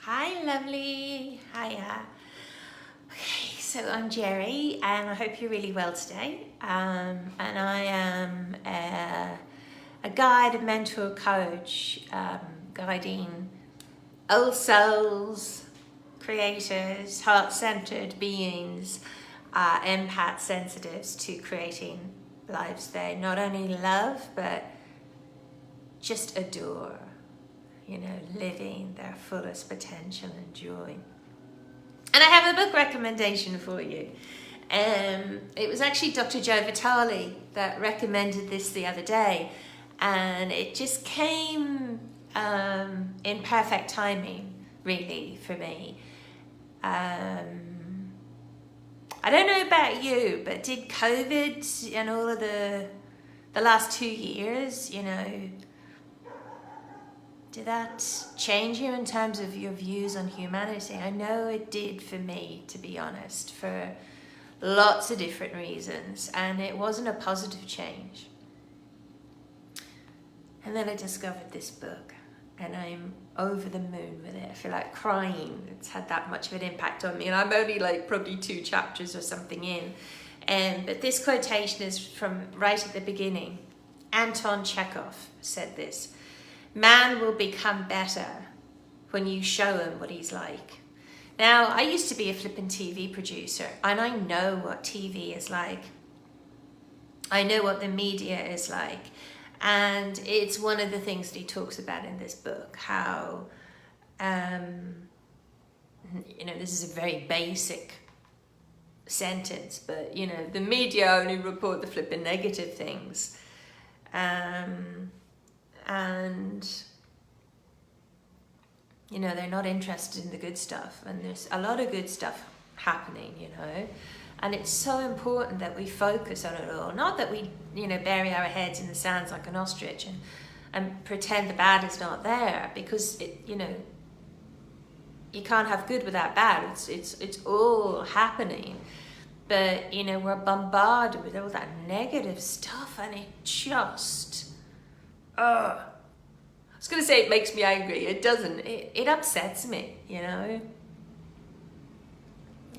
Hi, lovely. Hiya. Okay, so I'm Jerry, and I hope you're really well today. And I am a guide, a mentor, coach, guiding old souls, creators, heart-centered beings, empath sensitives to creating lives they not only love but just adore. You know, living their fullest potential and joy. And I have a book recommendation for you. It was actually Dr. Joe Vitale that recommended this the other day, and it just came in perfect timing, really, for me. I don't know about you, but did COVID and all of the last 2 years, you know, did that change you in terms of your views on humanity? I know it did for me, to be honest, for lots of different reasons, and it wasn't a positive change. And then I discovered this book, and I'm over the moon with it. I feel like crying. It's had that much of an impact on me, and I'm only like probably 2 chapters or something in. But this quotation is from right at the beginning. Anton Chekhov said this: "Man will become better when you show him what he's like." Now, I used to be a flippin' TV producer, and I know what TV is like. I know what the media is like. And it's one of the things that he talks about in this book, how, you know, this is a very basic sentence, but, you know, the media only report the flippin' negative things. And, you know, they're not interested in the good stuff, and there's a lot of good stuff happening, you know, and it's so important that we focus on it all, not that we, you know, bury our heads in the sands like an ostrich and pretend the bad is not there, because it, you know, you can't have good without bad. It's all happening, but, you know, we're bombarded with all that negative stuff, and it just, I was going to say it makes me angry. It doesn't. It upsets me, you know?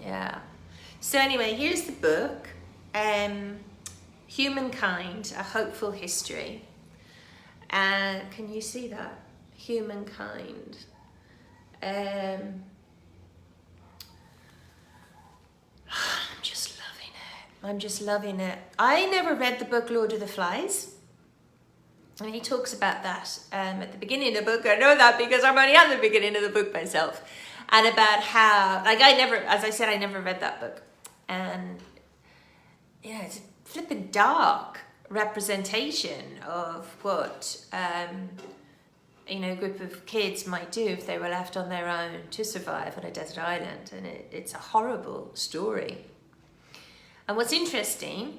Yeah. So anyway, here's the book. Humankind, A Hopeful History. Can you see that? Humankind. I'm just loving it. I'm just loving it. I never read the book Lord of the Flies. And he talks about that at the beginning of the book. I know that because I'm only at the beginning of the book myself. And about how, like, as I said, I never read that book. And, you know, it's a flippin' dark representation of what, you know, a group of kids might do if they were left on their own to survive on a desert island. And it's a horrible story. And what's interesting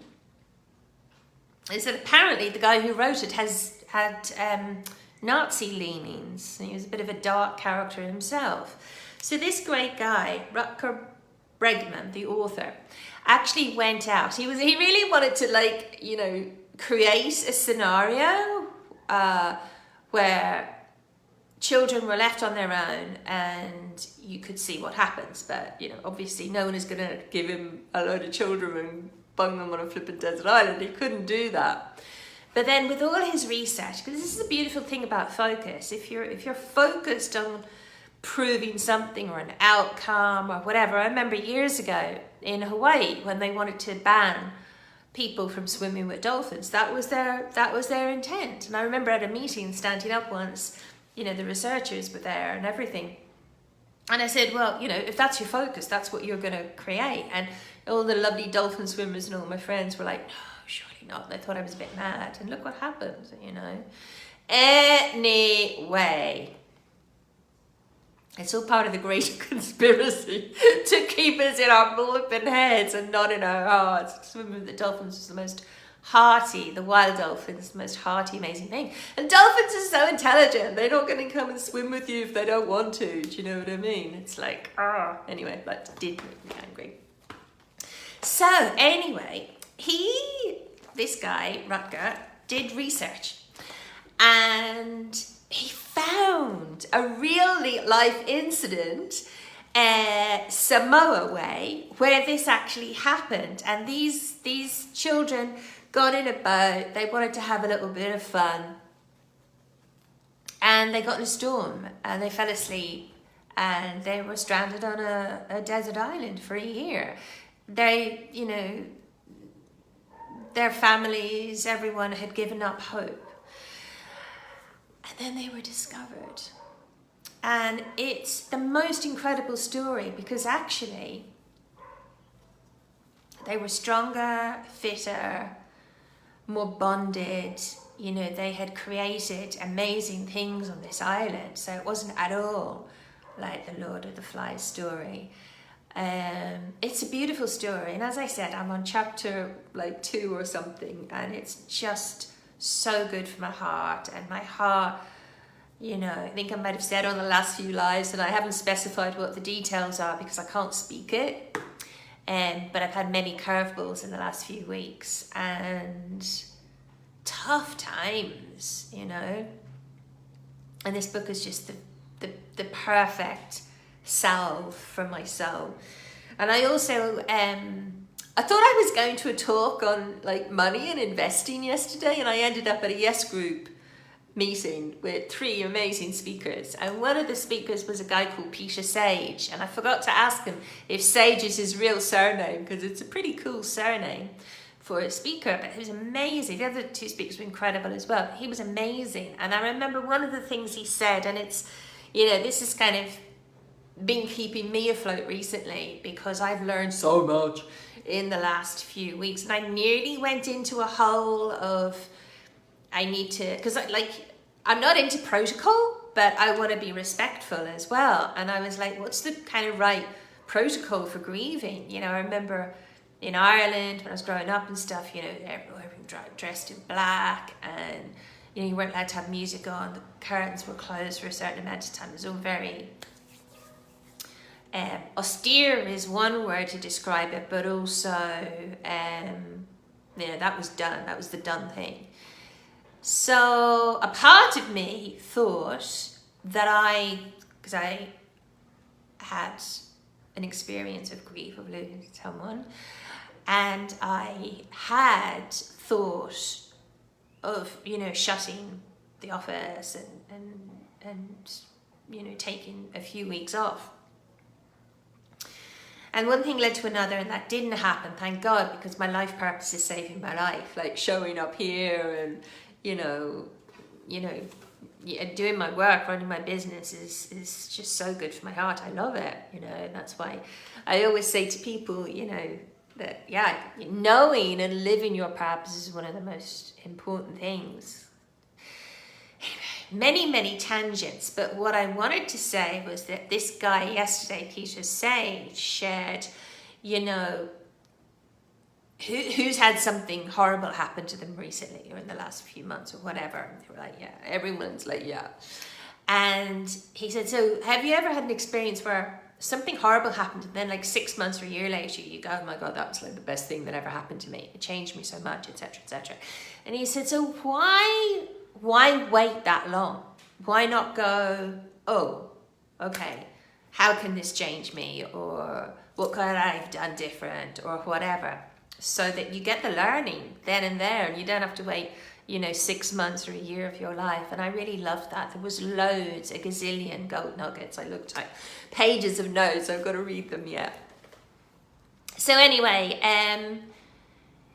is that apparently the guy who wrote it had Nazi leanings, and he was a bit of a dark character himself. So this great guy, Rutger Bregman, the author, actually went out. He really wanted to, like, you know, create a scenario where children were left on their own and you could see what happens. But, you know, obviously no one is going to give him a load of children and bung them on a flippin' desert island. He couldn't do that. But then with all his research, because this is the beautiful thing about focus, if you're focused on proving something or an outcome or whatever. I remember years ago in Hawaii when they wanted to ban people from swimming with dolphins. That was their intent. And I remember at a meeting standing up once, you know, the researchers were there and everything. And I said, well, you know, if that's your focus, that's what you're going to create. And all the lovely dolphin swimmers and all my friends were like, no, surely not. They thought I was a bit mad. And look what happened, you know. Anyway, it's all part of the greater conspiracy to keep us in our flippin' heads and not in our hearts. Swimming with the dolphins is the most hearty, the wild dolphins, the most hearty, amazing thing. And dolphins are so intelligent. They're not going to come and swim with you if they don't want to. Do you know what I mean? It's like, Anyway, that did make me angry. So anyway, this guy, Rutger, did research. And he found a real life incident, Samoa way, where this actually happened. And these children got in a boat. They wanted to have a little bit of fun. And they got in a storm and they fell asleep and they were stranded on a desert island for a year. They, you know, their families, everyone had given up hope. And then they were discovered. And it's the most incredible story because actually they were stronger, fitter, more bonded. You know, they had created amazing things on this island. So it wasn't at all like the Lord of the Flies story. It's a beautiful story. And as I said, I'm on chapter like 2 or something. And it's just so good for my heart. And my heart, you know, I think I might have said on the last few lives that I haven't specified what the details are because I can't speak it. But I've had many curveballs in the last few weeks and tough times, you know. And this book is just the perfect salve for my soul. And I also, I thought I was going to a talk on like money and investing yesterday, and I ended up at a Yes Group meeting with 3 amazing speakers, and one of the speakers was a guy called Peter Sage, and I forgot to ask him if Sage is his real surname because it's a pretty cool surname for a speaker, but he was amazing. The other 2 speakers were incredible as well, but he was amazing. And I remember one of the things he said, and it's, you know, this has kind of been keeping me afloat recently because I've learned so much in the last few weeks, and I nearly went into a hole of I need to, because I'm not into protocol, but I want to be respectful as well. And I was like, what's the kind of right protocol for grieving? You know, I remember in Ireland when I was growing up and stuff, you know, everyone dressed in black, and you know, you weren't allowed to have music on, the curtains were closed for a certain amount of time. It was all very austere is one word to describe it, but also you know, that was the done thing. So a part of me thought that because I had an experience of grief of losing someone, and I had thought of, you know, shutting the office and you know, taking a few weeks off. And one thing led to another, and that didn't happen, thank God, because my life purpose is saving my life, like showing up here and, you know, doing my work, running my business is just so good for my heart. I love it, you know, and that's why I always say to people, you know, that, yeah, knowing and living your purpose is one of the most important things. Anyway, many tangents, but what I wanted to say was that this guy yesterday, Peter Sage, shared, you know, who's had something horrible happen to them recently or in the last few months or whatever. And they were like, yeah, everyone's like, yeah. And he said, so have you ever had an experience where something horrible happened and then like 6 months or a year later you go, oh my God, that was like the best thing that ever happened to me. It changed me so much, etc., etc. And he said, so why wait that long? Why not go, oh, okay, how can this change me? Or what could I have done different or whatever? So that you get the learning then and there, and you don't have to wait, you know, 6 months or a year of your life. And I really loved that. There was loads, a gazillion gold nuggets. I looked at pages of notes. I've got to read them yet. So anyway,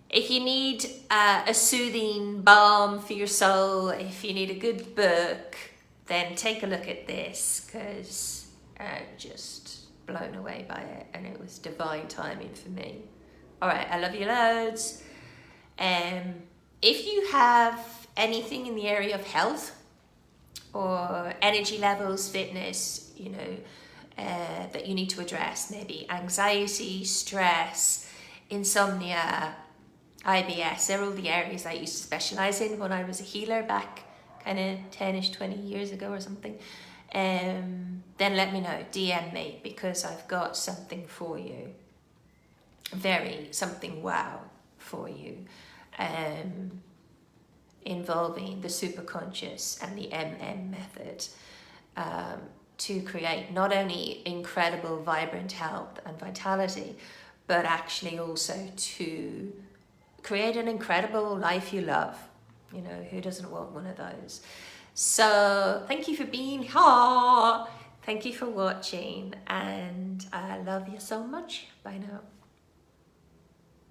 if you need a soothing balm for your soul, if you need a good book, then take a look at this, because I'm just blown away by it, and it was divine timing for me. All right, I love you loads. If you have anything in the area of health or energy levels, fitness, you know, that you need to address, maybe anxiety, stress, insomnia, IBS, they're all the areas I used to specialize in when I was a healer back kind of 10ish, 20 years ago or something. Then let me know, DM me, because I've got something for you. Something wow for you. involving the superconscious and the MM method, to create not only incredible vibrant health and vitality, but actually also to create an incredible life you love. You know, who doesn't want one of those? So thank you for being here. Thank you for watching, and I love you so much. Bye now.